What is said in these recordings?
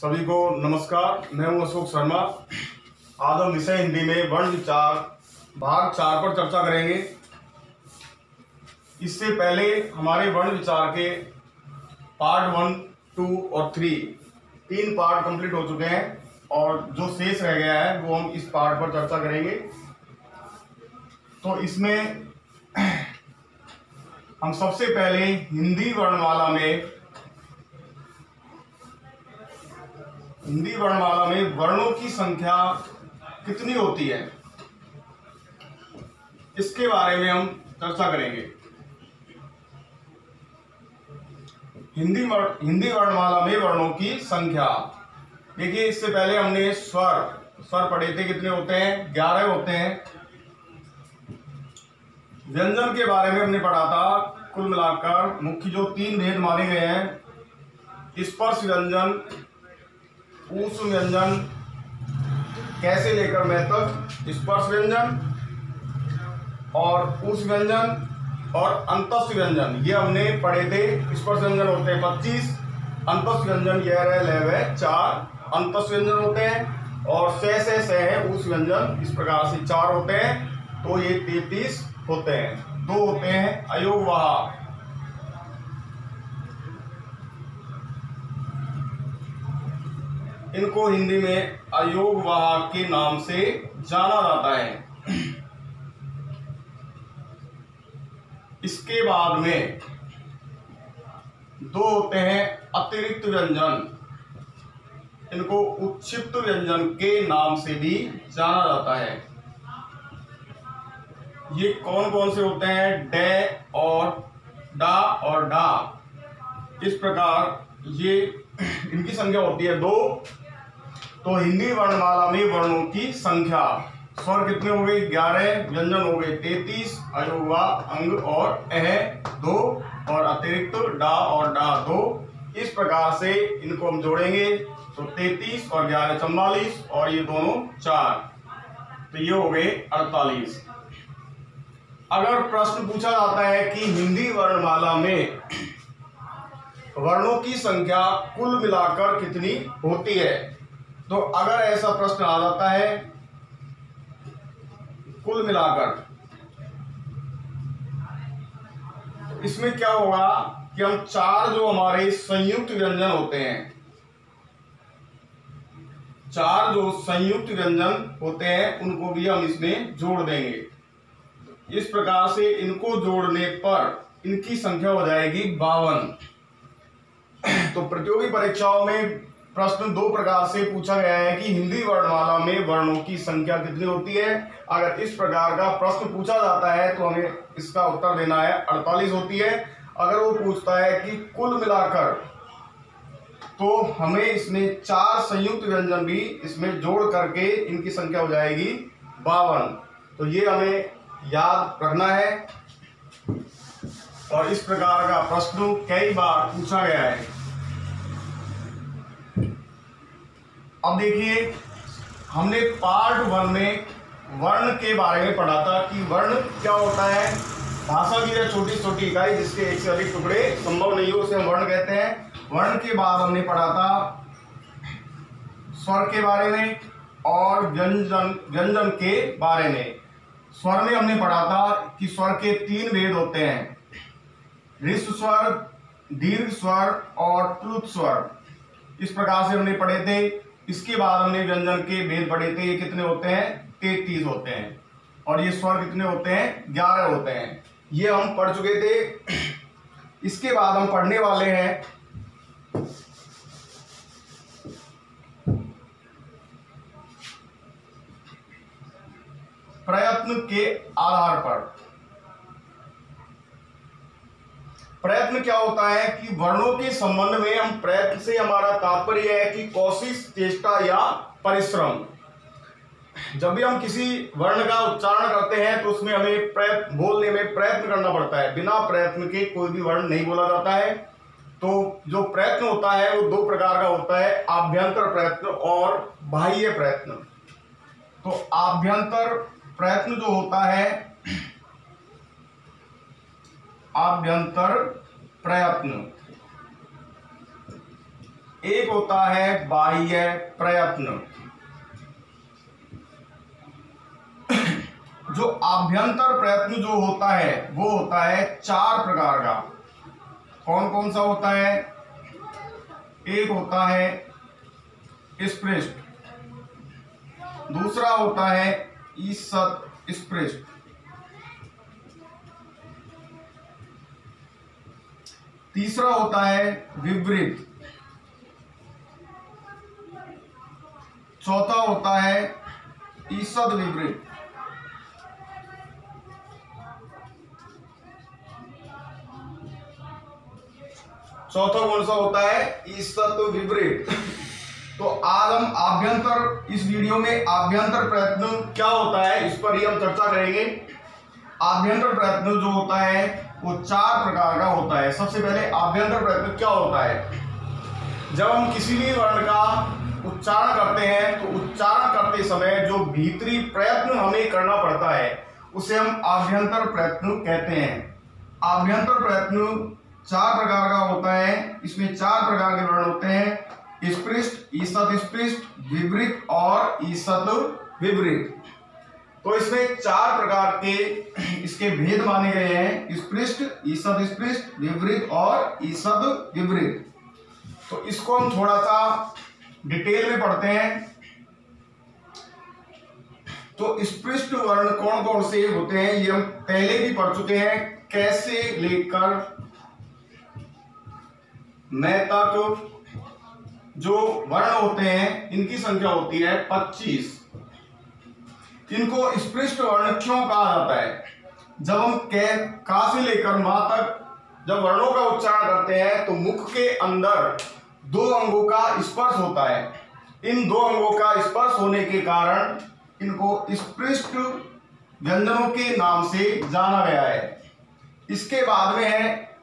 सभी को नमस्कार। मैं हूं अशोक शर्मा। आज हम विषय हिंदी में वर्ण विचार भाग 4 पर चर्चा करेंगे। इससे पहले हमारे वर्ण विचार के पार्ट 1, 2 और 3 पार्ट कंप्लीट हो चुके हैं और जो शेष रह गया है वो हम इस पार्ट पर चर्चा करेंगे। तो इसमें हम सबसे पहले हिंदी वर्णमाला में वर्णों की संख्या कितनी होती है, इसके बारे में हम चर्चा करेंगे। हिंदी वर्णमाला में वर्णों की संख्या। देखिए, इससे पहले हमने स्वर पढ़े थे, कितने होते हैं? 11 होते हैं। व्यंजन के बारे में हमने पढ़ा था। कुल मिलाकर मुख्य जो 3 भेद माने गए हैं, स्पर्श व्यंजन, ऊष्म व्यंजन, कैसे लेकर मैं तक, स्पर्श व्यंजन और ऊष्म व्यंजन और अंतस्थ व्यंजन, ये हमने पढ़े थे। स्पर्श व्यंजन होते हैं 25, अंतस्थ व्यंजन ये रहे 4 अंतस्थ व्यंजन होते हैं और से है ऊष्म व्यंजन, इस प्रकार से 4 होते हैं। तो ये 33 होते हैं। 2 होते हैं अयोगवाह। इनको हिंदी में अयोगवाह के नाम से जाना जाता है। इसके बाद में 2 होते हैं अतिरिक्त व्यंजन। इनको उत्क्षिप्त व्यंजन के नाम से भी जाना जाता है। ये कौन कौन से होते हैं? डे और डा और डा। इस प्रकार ये इनकी संख्या होती है 2। तो हिंदी वर्णमाला में वर्णों की संख्या, स्वर कितने हो गए? 11, व्यंजन हो गए 33, अयोगवाह, अंग और अह 2 और अतिरिक्त डा और डा 2। इस प्रकार से इनको हम जोड़ेंगे तो 33 और 11 44 और ये दोनों 4, तो ये हो गए 48। अगर प्रश्न पूछा जाता है कि हिंदी वर्णमाला में वर्णों की संख्या कुल मिलाकर कितनी होती है, तो अगर ऐसा प्रश्न आ जाता है कुल मिलाकर, तो इसमें क्या होगा कि हम 4 जो हमारे संयुक्त व्यंजन होते हैं, 4 जो संयुक्त व्यंजन होते हैं उनको भी हम इसमें जोड़ देंगे। इस प्रकार से इनको जोड़ने पर इनकी संख्या हो जाएगी 52। तो प्रतियोगी परीक्षाओं में प्रश्न 2 प्रकार से पूछा गया है कि हिंदी वर्णमाला में वर्णों की संख्या कितनी होती है। अगर इस प्रकार का प्रश्न पूछा जाता है तो हमें इसका उत्तर देना है 48 होती है। अगर वो पूछता है कि कुल मिलाकर, तो हमें इसमें 4 संयुक्त व्यंजन भी इसमें जोड़ करके इनकी संख्या हो जाएगी 52। तो ये हमें याद रखना है और इस प्रकार का प्रश्न कई बार पूछा गया है। अब देखिए, हमने पार्ट 1 में वर्ण के बारे में पढ़ा था कि वर्ण क्या होता है। भाषा की छोटी इकाई जिसके एक से अधिक टुकड़े संभव नहीं हो, उसे हम वर्ण कहते हैं। वर्ण के बाद हमने पढ़ा था स्वर के बारे में और व्यंजन के बारे में। स्वर में हमने पढ़ा था कि स्वर के 3 भेद होते हैं, ह्रस्व स्वर, दीर्घ स्वर और प्लुत स्वर। इस प्रकार से हमने पढ़े थे। इसके बाद हमने व्यंजन के भेद पढ़े थे। ये कितने होते हैं? 33 होते हैं। और ये स्वर कितने होते हैं? 11 होते हैं। ये हम पढ़ चुके थे। इसके बाद हम पढ़ने वाले हैं प्रयत्न के आधार पर। प्रयत्न क्या होता है कि वर्णों के संबंध में हम प्रयत्न से हमारा तात्पर्य है कि कोशिश, चेष्टा या परिश्रम। जब भी हम किसी वर्ण का उच्चारण करते हैं तो उसमें हमें बोलने में प्रयत्न करना पड़ता है। बिना प्रयत्न के कोई भी वर्ण नहीं बोला जाता है। तो जो प्रयत्न होता है वो 2 प्रकार का होता है, आभ्यंतर प्रयत्न और बाह्य प्रयत्न। तो आभ्यंतर प्रयत्न जो होता है, आभ्यंतर प्रयत्न एक होता है बाह्य प्रयत्न। जो आभ्यंतर प्रयत्न जो होता है वो होता है 4 प्रकार का। कौन कौन सा होता है? एक होता है स्पृष्ट, दूसरा होता है ईषत् स्पृष्ट, तीसरा होता है विवृत, चौथा होता है ईषद् विवृत, चौथा कौन सा होता है? ईषत् विवृत। तो आज हम आभ्यंतर, इस वीडियो में आभ्यंतर प्रयत्न क्या होता है इस पर ही हम चर्चा करेंगे। आभ्यंतर प्रयत्न जो होता है वो 4 प्रकार का होता है। सबसे पहले आभ्यंतर प्रयत्न क्या होता है? जब हम किसी भी वर्ण का उच्चारण करते हैं तो उच्चारण करते समय जो भीतरी प्रयत्न हमें करना पड़ता है उसे हम आभ्यंतर प्रयत्न कहते हैं। आभ्यंतर प्रयत्न 4 प्रकार का होता है। इसमें 4 प्रकार के वर्ण होते हैं: स्पृष्ट, ईषत् स्पृष्ट, विवृत और ईषत् विवृत। तो इसमें 4 प्रकार के इसके भेद माने गए हैं: स्पृष्ट, ईषत् स्पृष्ट, विवृत और ईषत् विवृत। तो इसको हम थोड़ा सा डिटेल में पढ़ते हैं। तो स्पृष्ट वर्ण कौन कौन से होते हैं ये हम पहले भी पढ़ चुके हैं। कैसे लेकर मैं तक जो वर्ण होते हैं इनकी संख्या होती है 25। इनको स्पृष्ट वर्ण क्यों कहा जाता है? जब हम का से लेकर मां तक जब वर्णों का उच्चारण करते हैं तो मुख के अंदर 2 अंगों का स्पर्श होता है। इन 2 अंगों का स्पर्श होने के कारण इनको स्पृष्ट व्यंजनों के नाम से जाना गया है। इसके बाद में है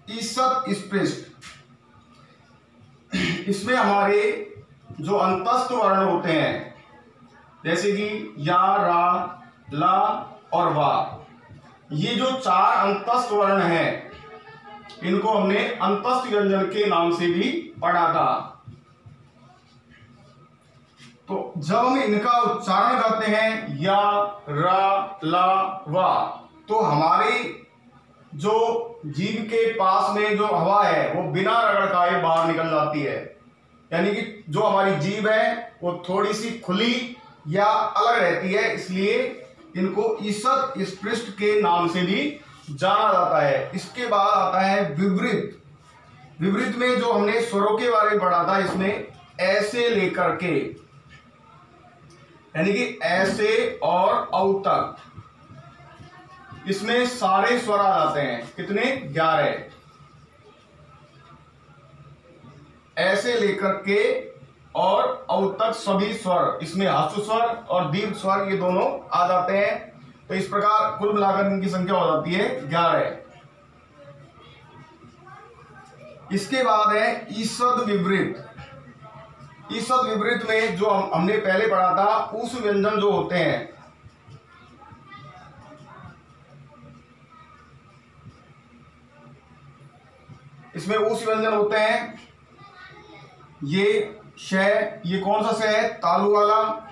ईषत् स्पृष्ट। इसमें हमारे जो अंतस्थ वर्ण होते हैं जैसे कि या, रा, ला और वा, ये जो 4 अंतस्थ वर्ण हैं इनको हमने अंतस्थ व्यंजन के नाम से भी पढ़ा था। तो जब हम इनका उच्चारण करते हैं या, रा, ला, वा, तो हमारे जो जीभ के पास में जो हवा है वो बिना रगड़ खाए बाहर निकल जाती है। यानी कि जो हमारी जीभ है वो थोड़ी सी खुली या अलग रहती है, इसलिए इनको ईषत् स्पृष्ट के नाम से भी जाना जाता है। इसके बाद आता है विवृत। विवृत में जो हमने स्वरों के बारे में पढ़ा था, इसमें ऐसे लेकर के, यानी कि ऐसे और औ तक, इसमें सारे स्वर आ जाते हैं। कितने? 11। ऐसे लेकर के और औ तक सभी स्वर, इसमें ह्रस्व स्वर और दीर्घ स्वर ये दोनों आ जाते हैं। तो इस प्रकार कुल मिलाकर इनकी संख्या हो जाती है 11। इसके बाद है ईषद् विवृत। ईषद् विवृत में जो हमने पहले पढ़ा था, उस व्यंजन जो होते हैं, इसमें उस व्यंजन होते हैं। ये श, ये कौन सा स है? तालु वाला।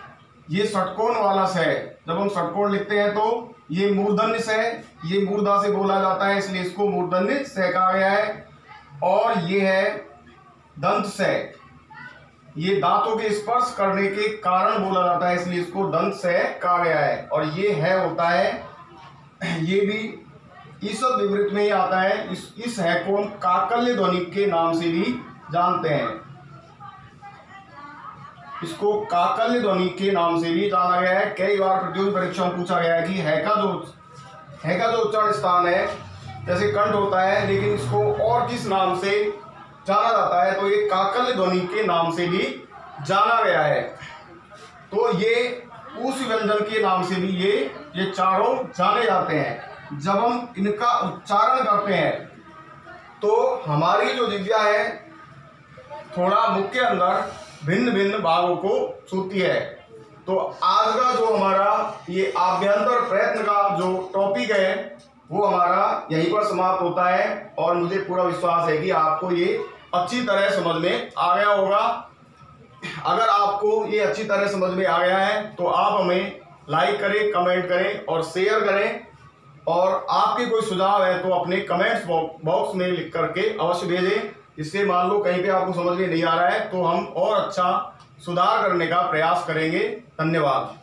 ये षटकोण वाला स है। जब हम षटकोण लिखते हैं तो ये मूर्धन्य स है, ये मूर्धा से बोला जाता है, इसलिए इसको मूर्धन्य स कहा गया है। और ये है दंत स, ये दांतों के स्पर्श करने के कारण बोला जाता है, इसलिए इसको दंत स कहा गया है। और ये है होता है, ये भी ईषद् विवृत में ही आता है। इस है को हम काकल्य ध्वनि के नाम से भी जानते हैं। इसको काकल्य ध्वनि के नाम से भी जाना गया है। कई बार प्रतियोगी परीक्षा में पूछा गया है कि है का जो उच्चारण स्थान है, जैसे कंठ होता है, लेकिन इसको और किस नाम से जाना जाता है? तो ये काकल्य ध्वनि के नाम से भी जाना गया है। तो ये उस व्यंजन के नाम से भी ये चारों जाने जाते हैं। जब हम इनका उच्चारण करते हैं तो हमारी जो जिह्वा है थोड़ा मुख के अंदर भिन्न भिन्न भागों को छूती है। तो आज का जो हमारा ये आभ्यंतर प्रयत्न का जो टॉपिक है वो हमारा यहीं पर समाप्त होता है। और मुझे पूरा विश्वास है कि आपको ये अच्छी तरह समझ में आ गया होगा। अगर आपको ये अच्छी तरह समझ में आ गया है तो आप हमें लाइक करें, कमेंट करें और शेयर करें। और आपके कोई सुझाव है तो अपने कमेंट्स बॉक्स में लिख करके अवश्य भेजें। इससे मान लो कहीं पे आपको समझ में नहीं आ रहा है तो हम और अच्छा सुधार करने का प्रयास करेंगे। धन्यवाद।